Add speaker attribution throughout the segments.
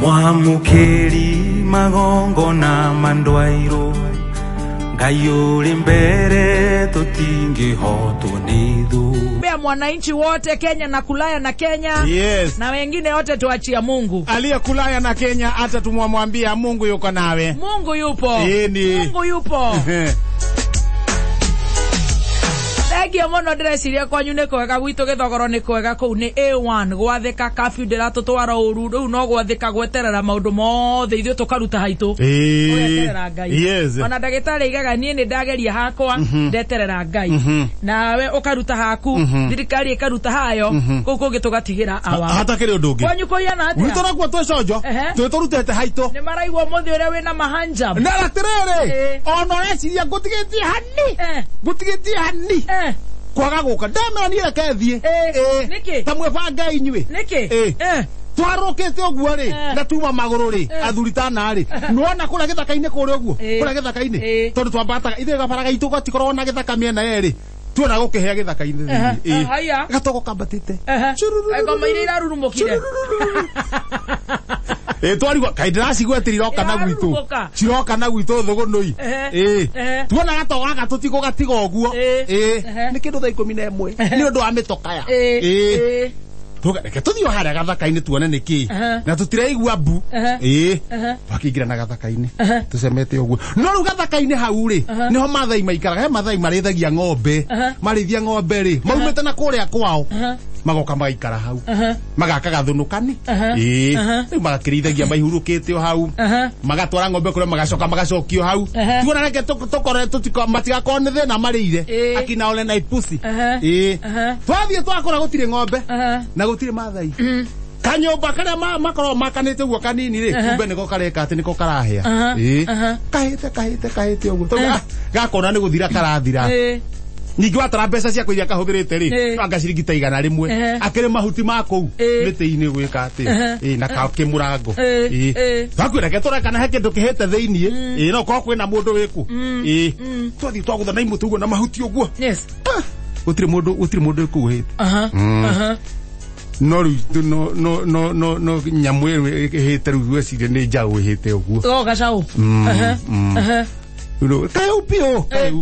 Speaker 1: Mwamukeri magongo na mandwairo Ngayuri mbere tutingi hotu nidu
Speaker 2: Bea mwananchi wote Kenya na Kulaya na Kenya.
Speaker 3: Yes.
Speaker 2: Na wengine wote tuachia Mungu.
Speaker 3: Aliye Kulaya na Kenya hata tumwambia Mungu yuko nawe.
Speaker 2: Mungu yupo. Mungu yupo. Thank mono ndĩreciria kwanyu nĩ kwega gwitũ gĩthogoro nĩ kwega kũu nĩ A1 gwathĩka kabiu ndĩratũtwara ũru rĩu no gwathĩka gweterera maũndũ mothe ithuĩ tũkaruta haitũ gweterera Ngai.
Speaker 3: Yes.
Speaker 2: Ona ndagĩtarĩ igaga niĩ nĩ ndageria hakwa ndeterera Ngai nawe ũkaruta haku thirikari ĩkaruta hayo kũu kũngĩ tũgatigĩra awa
Speaker 3: hata kĩrĩ ũndũ ũngĩ
Speaker 2: kwanyu kũiana atĩa
Speaker 3: gwitũ nakuo twĩconjo twĩtũrutĩte haitũ
Speaker 2: nĩ maraigua mũthĩ ũrĩa wĩna mahanjam
Speaker 3: na atĩrĩrĩ ona ũreciria ngũtigĩtie hani kwaga gũka ndamera niĩ reke thiĩ
Speaker 2: nĩkĩ
Speaker 3: ta mwĩbanga inyuĩ
Speaker 2: nĩkĩ
Speaker 3: twarũkĩte ũguo rĩ na tuma magũrũ rĩ athuri tana rĩ nĩwona kũrĩa gĩthaka-inĩ kũrĩa ũguo kũrĩa gĩthaka-inĩ tondũ twambataga ithuĩ gabara gaitũ gatikoragwo na gĩthaka mĩena yerĩ tuona gũkĩhĩa gĩthaka-inĩ
Speaker 2: haya
Speaker 3: gatogo kambatĩte
Speaker 2: ngoma iria irarurumũkire
Speaker 3: twarigwa kaĩ ndĩracigwetĩra ciroka na gwitũ thũgũnũi tuona gatogo gaka tũtigũ gatiga ũguo nĩ kĩndũ thaa 11 nĩ ũndũ wa mĩtokaya reke tuthiĩ harĩa gathaka-inĩ tuone nĩkĩ na tũtireigua mbu twakĩingĩra na gathaka-inĩ tũcemete ũguo no rĩu gathaka-inĩ hau rĩ nĩho mathai maikaraga he mathai marĩithagia ng'ombe marĩithia ng'ombe rĩ maumĩte na kũrĩa kwao magoka magaikara hau magaka gathunukani magakĩrĩithagia maihurũkĩte o hau magatwara ng'ombe kũrĩa magacoka magacokio hau tuona reke tũkore matigakorwo nĩ thĩna marĩire akina ole na ipusi twathiĩ twakora gũtirĩ ng'ombe na gũtirĩ mathai kanyũmba karĩa makorwo makanĩte ũguo kanini rĩ kumbe nĩko kareka atĩ nĩko karahĩa kahĩte ũguo gakona nĩ gũthira karathira ningĩ watara mbeca ciakwa iria kahũthĩrĩte rĩ anga ciringi ta 100 akĩrĩ mahuti ma kũu mĩtĩ-inĩ gwĩka atĩ na kĩmũrango twakwĩreke tũrekana he kĩndũ kĩhĩte thĩiniĩ no korwo kwĩna mũndũ wĩku twathiĩ twagũtha na imũtĩ ũguo na mahuti ũguo gũtirĩ mũndũ wĩku hĩte no nyamũ ĩyo ĩhĩte rĩu gwĩciria nĩ njaũ ĩhĩte ũguo
Speaker 2: gacaũ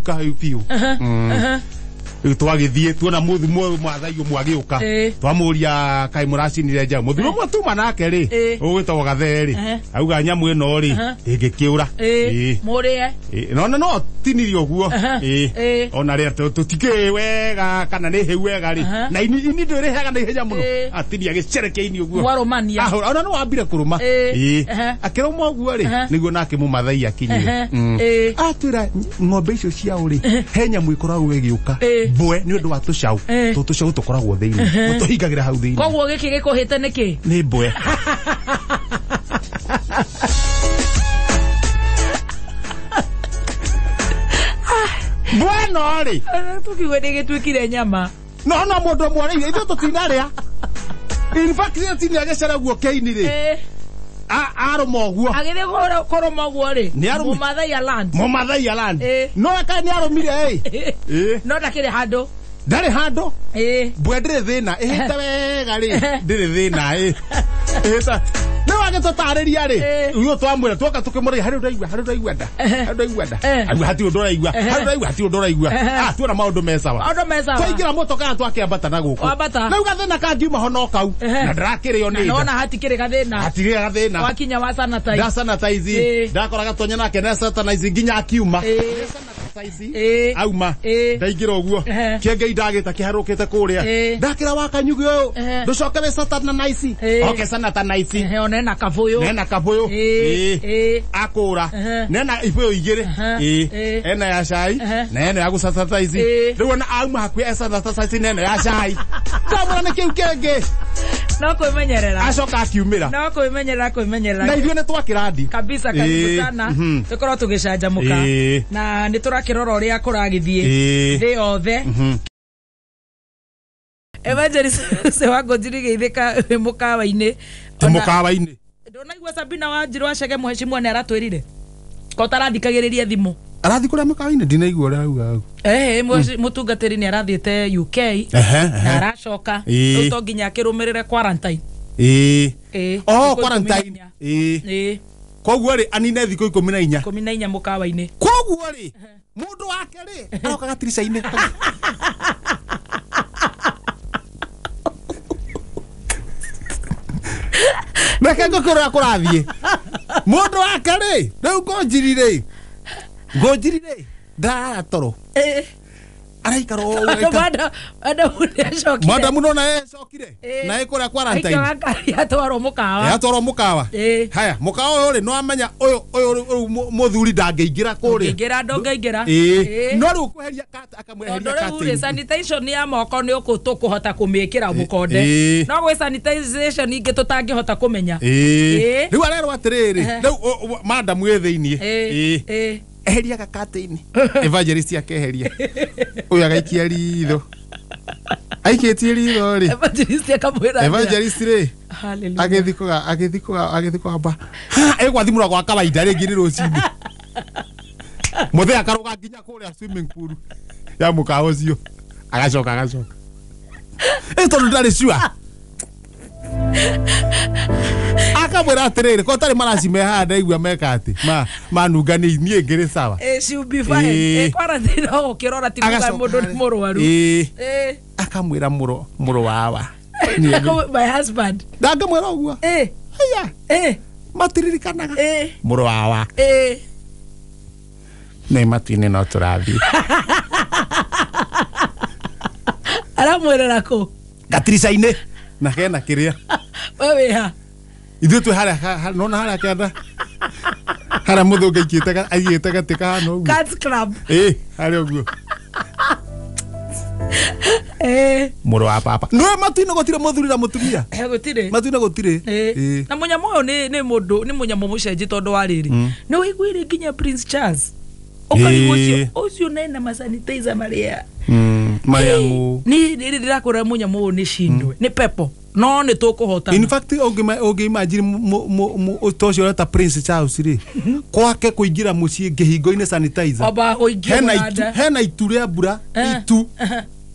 Speaker 3: kayu piu twagĩthiĩ tuona mũthimo mwathai ũmwe agĩũka twamũria kaĩ mũracinire njaũ mũthimo ũmwe tuma nake rĩ ũgwĩtagwo Gatherĩ auga nyamũ ĩno rĩ ĩngĩkĩũra
Speaker 2: mũrĩe
Speaker 3: no tinirio ũguo ona rĩa tũtikĩĩ wega kana nĩ hĩu wega rĩ na ini ndĩrĩhaga na ihenya mũno atinia gĩcerekeini ũguo
Speaker 2: warũmania
Speaker 3: ona no wambire kũrũma akĩrũma ũguo rĩ nĩguo nake mũmathai akinyire atwĩra ng'ombe icio ciao rĩ he nyamũ ikoragwo ĩgĩũka mbwe nĩ ũndũ wa tũcaũ tũcaũ tũkoragwo thĩinĩ tũhingagĩra hau thĩinĩ
Speaker 2: koguo gĩkĩ gĩkũhĩte nĩkĩ
Speaker 3: nĩ mbwe bueno rĩ
Speaker 2: tukiuga nĩ gĩtuĩkire nyama
Speaker 3: no mũndũ mwarĩire ithuĩ tũtinarĩa in fact tini agĩcera guoke-inĩ rĩ arũma ũguo
Speaker 2: agĩthiĩ kũrũma ũguo rĩ mũmathai ya land
Speaker 3: no eka nĩ arũmire
Speaker 2: no ndakĩrĩ handũ
Speaker 3: ndarĩ handũ mbwe ndĩrĩ thĩna ĩhĩte wega rĩ ndĩrĩ thĩna nĩ wagĩtũtarĩria rĩ ithuĩ twamwĩra twoka tũkĩmũrĩria harĩ ũraigua nda hatirĩ ũndũ ũraigua tuona maũndũ me sawa twaingĩra mũtoka twakĩambata na gũkũ rĩu gathĩna kangiuma ho no kau na ndarakĩrĩo nĩ nda
Speaker 2: ona hatikĩrĩ gathĩna wakinya wa sanitize
Speaker 3: ndakora gatonya nake na sanitize nginya akiuma auma ndaingĩra ũguo kĩengei ndagĩta kĩharũkĩte kũrĩa ndakĩra wakanyugi ũyũ ndũcoke wĩ sanitize oke sanitize
Speaker 2: nena kabũyũ
Speaker 3: akũra nena ibũyũ igĩrĩ ena ya cai na ena ya gũsanitize rĩu ona auma hakuhĩ sanitize nena ya cai twamũra nĩ kĩu kĩngĩ
Speaker 2: no kwĩmenyerera
Speaker 3: acoka akiumĩra
Speaker 2: no kwĩmenyerera
Speaker 3: na ithuĩ nĩ twakĩrandi
Speaker 2: kabisa sana tũkorwo tũgĩcanjamũka na nĩ tũrakĩrora ũrĩa kũragĩthiĩ thĩ yothe Evangelist wangu njirigĩithĩka mũkawa-inĩ
Speaker 3: mũkawa-inĩ
Speaker 2: ndũnaigua Sabina Wanjiru Wachege mheshimiwa nĩ aratwĩrire ko tarathikagĩrĩria thimũ
Speaker 3: arathi kũrĩa mũkawa-inĩ ndinaigua ũrĩa auga
Speaker 2: mũtungatĩri nĩ arathiĩte UK na aracoka rĩu to nginya akĩrũmĩrĩre quarantine
Speaker 3: Oh, quarantine. Koguo ri anine thiko 14.
Speaker 2: 14 mukawa-ini.
Speaker 3: Koguo ri mundu wake ri aroka gatirica-ini. Reke ngũkũrũra kũrathiĩ mũndũ wake rĩ rĩu ngũnjiri ndarara toro araikara madamu nona ecokire na ĩkũrĩa quarantine
Speaker 2: atwarwo mũkawa
Speaker 3: haya mũkawa ũyũ rĩ no amenya ũyũ mũthuri ndangĩingĩra kũrĩa
Speaker 2: ndũngĩingĩra
Speaker 3: no rĩu kweheria akamweheria
Speaker 2: kati sanitation ya moko nĩ ũkũhota kũmĩkĩra mũkonde no gwĩ sanitization ingĩ tũtangĩhota kũmenya
Speaker 3: rĩu arerwo atĩrĩrĩ rĩu madamu ĩ thĩiniĩ eheria gakate-inĩ evangelist akeheria uyu agaikia ritho aikitie ritho ri
Speaker 2: evangelist akamwira
Speaker 3: evangelist ri agithikuga ba egwathimura gwa kawaida ringi ri rucini muthe akaruga nginya kuria swimming pool ya mukawa ucio agacoka tondu ndari shua akamwira atiriri ko tari maraci mehanda igua meka ati manunga ni ngiri sawa
Speaker 2: she'll be fine quarantine ho kirora tikuga mundu ni murwaru
Speaker 3: akamwira muro wawa
Speaker 2: my husband
Speaker 3: ndakamwira uguo aya matiririkanaga muro wawa ne matine no turathi
Speaker 2: aramwira ko
Speaker 3: gatirica-ini na kena kiria
Speaker 2: wewe ha
Speaker 3: ithu tu haria nona haria kenda haria muthunga ikite aigite gatika hano uguo
Speaker 2: Cats Club
Speaker 3: haria uguo muro wa papa no matino gotire muthuri na mutumia
Speaker 2: gutire
Speaker 3: matino gotire
Speaker 2: na munyamo uyu ni mundu ni munyamo mucenji tondu wa riri ni wiguire nginya Prince Charles ukarigucio ucio nena masanitizer maria
Speaker 3: mayangu
Speaker 2: ni ndirakura munyamo uyu ni shindwe ni pepo no ni tukuhota
Speaker 3: in fact onge imagine utocio reta Prince Charles ri kwake kuingira mucii ngihingo-ini sanitizer
Speaker 2: oba uingira
Speaker 3: hena ituria mbura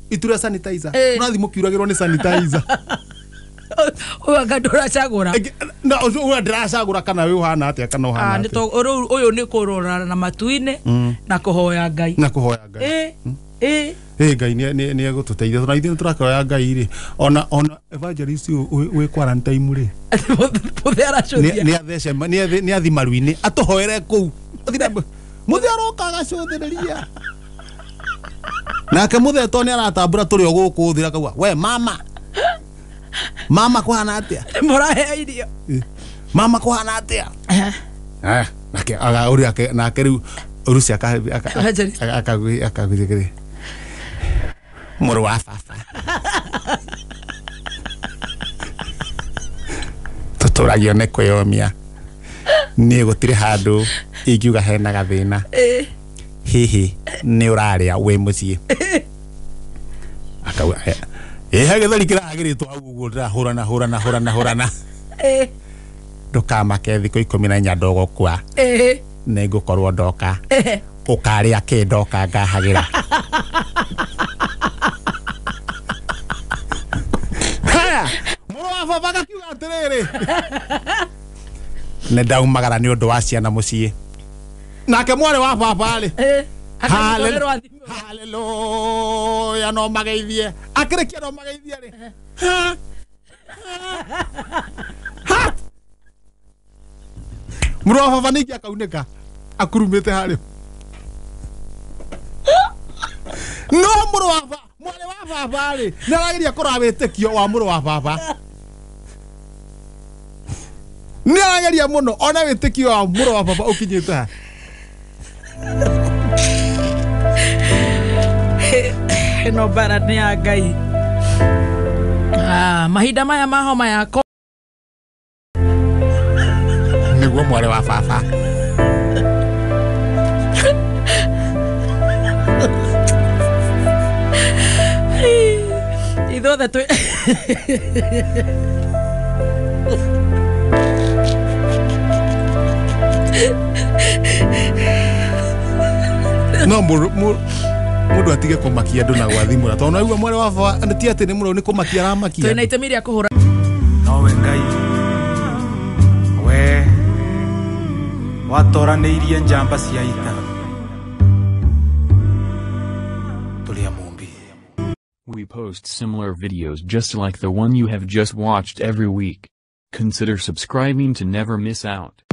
Speaker 3: ituria sanitizer unathi mukiuragirwo ni sanitizer
Speaker 2: ugadora cagura
Speaker 3: na uyu ndiracagura kana we uhana atia kana uhana
Speaker 2: ni to uyu ni kurora na matu-ini na kuhoya Ngai
Speaker 3: Ngai ni agututeithia tuna ithuĩ turakoya Ngai ri ona evangelist we quarantine ri ni athece ni athi maru-ini atuhoere kuu muthe aroka agacuthĩrĩria nake muthe to ni aratambura turi guku thira kauga we mama kuhana atia
Speaker 2: murahe irio
Speaker 3: mama kuhana atia nake aga uri nake riu urusi akagwithikiri muru wa baba tuturagio ne kwiyomia ni gutire handu ingiuga hena gathina hihi ni uraria we mucii akauga hagithari kiragiritwo hau uguo ndĩrahũrana ndukamake thikũ 14 ndogokua nĩngũkorwo ndoka ũkarĩa kĩndoka ngahagira mũrũ wa baba gakiuga atĩrĩrĩ nĩ ndaumagara nĩ ũndũ wa ciana mũciĩ nake mwarĩ wa baba rĩ haleluya no mageithie akĩrĩkia no mageithie rĩ mũrũ wa baba nĩngĩ akaunĩka akurumĩte harĩ no mũrũ wa baba mwarĩ wa baba rĩ nĩ arageria kũrora wĩtĩkio wa mũrũ wa baba nĩ arageria mũno ona wĩtĩkio wa mũrũ wa baba ũkinyĩte ha
Speaker 2: no bara ni ya Ngai mahinda maya ma homa yako
Speaker 3: nĩguo mwarĩ wa baba
Speaker 2: ithuothe twi
Speaker 3: no mundu atige kumakia andu na gwathimura tondu aigua mwarĩ wa baba ti ati ni mũno ni kumakia aramakia
Speaker 2: twina itemi ria kuhura
Speaker 1: niwe Ngai we watoranĩirie njamba cia ita tũrĩa mũmbi.
Speaker 4: We post similar videos just like the one you have just watched every week. Consider subscribing to never miss out.